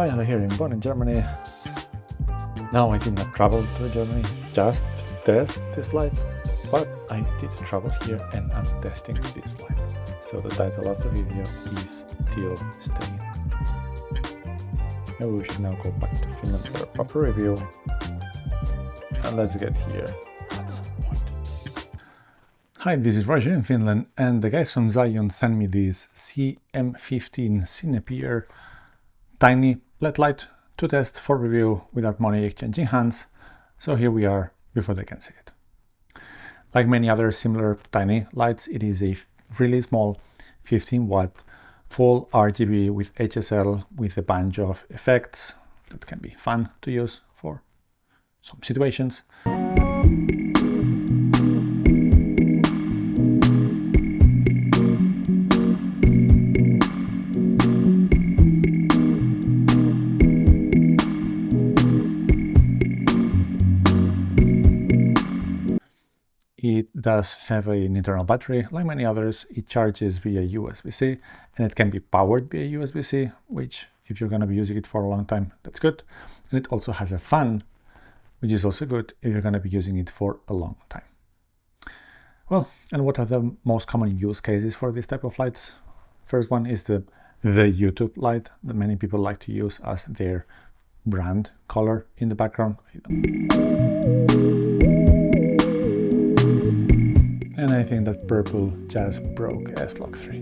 finally here in Bonn in Germany. Now I did not travel to Germany just to test this light, but I did travel here and I'm testing this light. So the title of the video is Still Staying. Maybe we should now go back to Finland for a proper review. And let's get here at some point. Hi, this is Roger in Finland, and the guys from Zhiyun sent me this CM15 Cinepeer tiny LED light to test for review without money exchanging hands. So here we are before they can see it. Like many other similar tiny lights, it is a really small 15 watt full RGB with HSL with a bunch of effects that can be fun to use for some situations. It does have an internal battery. Like many others, it charges via USB-C and it can be powered via USB-C, which if you're going to be using it for a long time, that's good. And it also has a fan, which is also good if you're going to be using it for a long time. Well, and what are the most common use cases for this type of lights? First one is the YouTube light that many people like to use as their brand color in the background. And I think that purple just broke S-Log 3.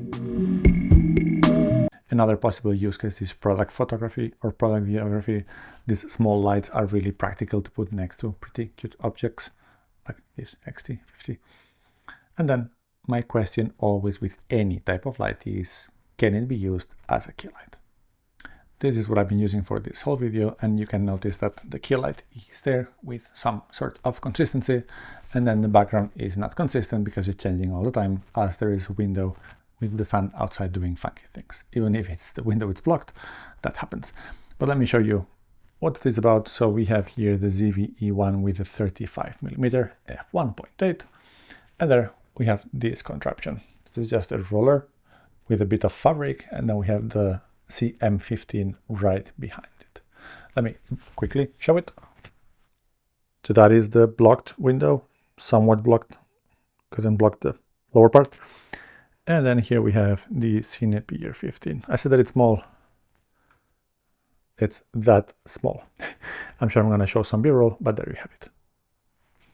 Another possible use case is product photography or product videography. These small lights are really practical to put next to pretty cute objects like this XT50. And then my question always with any type of light is, can it be used as a key light? This is what I've been using for this whole video, and you can notice that the key light is there with some sort of consistency, and then the background is not consistent because it's changing all the time as there is a window with the sun outside doing funky things. Even if it's the window is blocked, that happens. But let me show you what this is about. So we have here the ZV-E1 with a 35mm f1.8, and there we have this contraption. This is just a roller with a bit of fabric, and then we have the CM15 right behind it. Let me quickly show it. So that is the blocked window, somewhat blocked, couldn't block the lower part. And then here we have the Cinepeer 15. I said that it's small. It's that small. I'm sure I'm going to show some B-roll, but there you have it.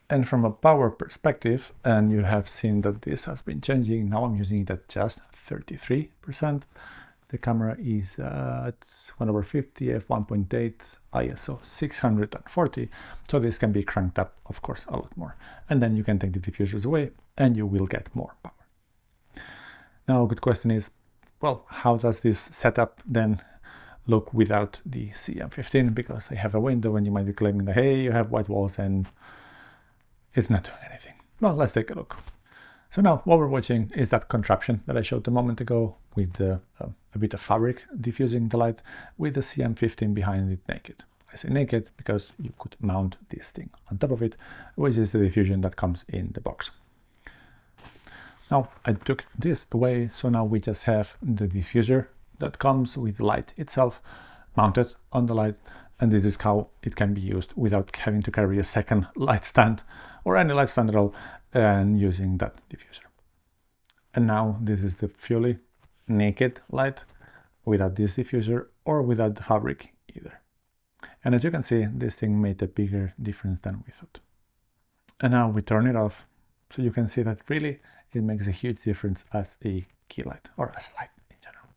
And from a power perspective, and you have seen that this has been changing. Now I'm using it at just 33%. The camera is at 1/50 f1.8 ISO 640, so this can be cranked up, of course, a lot more. And then you can take the diffusers away and you will get more power. Now a good question is, well, how does this setup then look without the CM15? Because I have a window and you might be claiming that, hey, you have white walls and it's not doing anything. Well, let's take a look. So now what we're watching is that contraption that I showed a moment ago with a bit of fabric diffusing the light with the CM15 behind it naked. I say naked because you could mount this thing on top of it, which is the diffusion that comes in the box. Now I took this away, so now we just have the diffuser that comes with the light itself mounted on the light, and this is how it can be used without having to carry a second light stand or any light stand at all, and using that diffuser. And now this is the purely naked light without this diffuser or without the fabric either. And as you can see, this thing made a bigger difference than we thought. And now we turn it off, so you can see that really it makes a huge difference as a key light or as a light in general.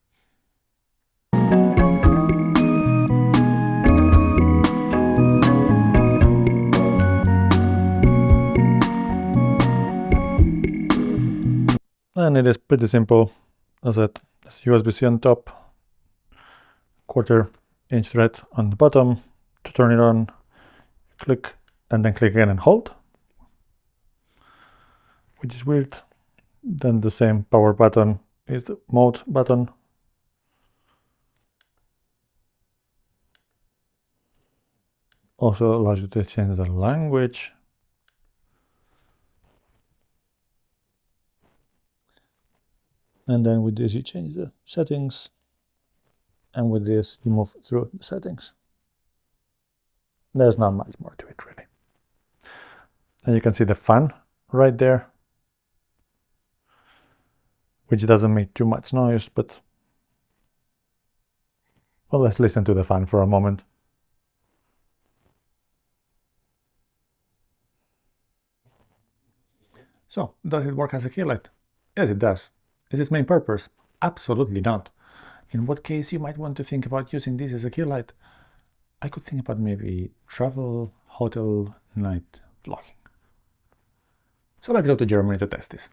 And it is pretty simple. As I said, there's USB-C on top, 1/4-inch thread on the bottom. To turn it on, click and then click again and hold, which is weird. Then the same power button is the mode button. Also allows you to change the language. And then with this you change the settings and with this you move through the settings. There's not much more to it really. And you can see the fan right there, which doesn't make too much noise, but well, let's listen to the fan for a moment. So, does it work as a key light? Yes, it does. Is its main purpose? Absolutely not. In what case you might want to think about using this as a key light? I could think about maybe travel, hotel, night vlogging. So let's go to Germany to test this.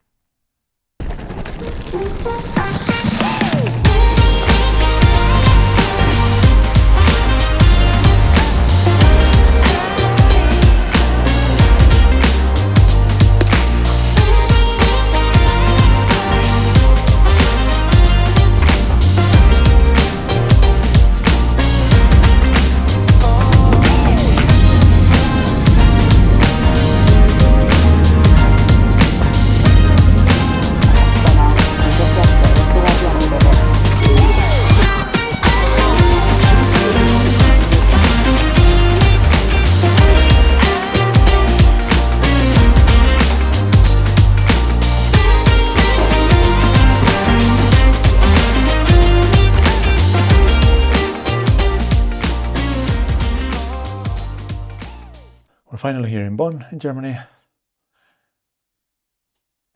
We're finally here in Bonn, in Germany.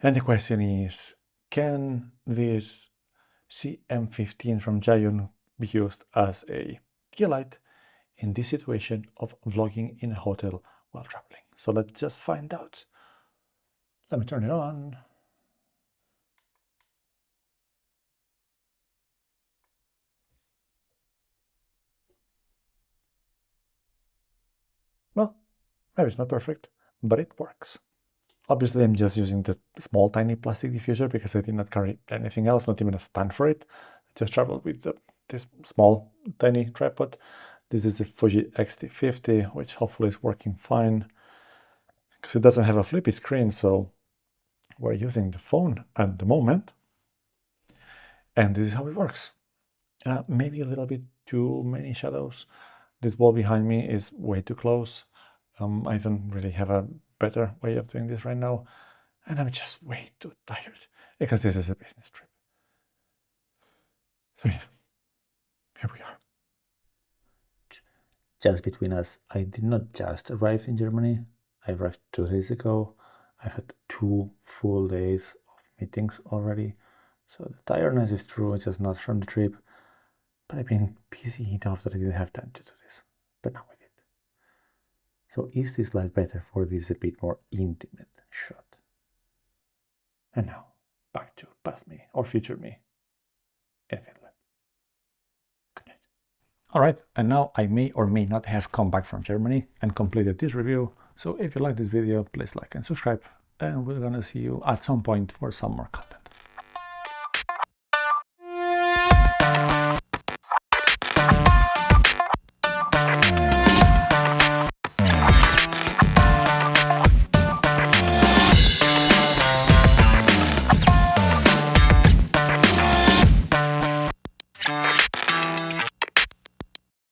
And the question is, can this CM15 from Zhiyun be used as a key light in this situation of vlogging in a hotel while traveling? So let's just find out. Let me turn it on. Well, maybe it's not perfect, but it works. Obviously, I'm just using the small, tiny plastic diffuser because I did not carry anything else, not even a stand for it. I just traveled with this small, tiny tripod. This is the Fuji X-T50, which hopefully is working fine because it doesn't have a flippy screen, so we're using the phone at the moment. And this is how it works. Maybe a little bit too many shadows. This wall behind me is way too close. I don't really have a better way of doing this right now, and I'm just way too tired because this is a business trip. So yeah, here we are. Just between us, I did not just arrive in Germany. I arrived 2 days ago. I've had 2 full days of meetings already, so the tiredness is true, it's just not from the trip, but I've been busy enough that I didn't have time to do this, but now we did. So is this light better for this a bit more intimate shot? And now, back to past me, or future me, in Finland. Good night. Alright, and now I may or may not have come back from Germany and completed this review, so if you like this video, please like and subscribe, and we're gonna see you at some point for some more content.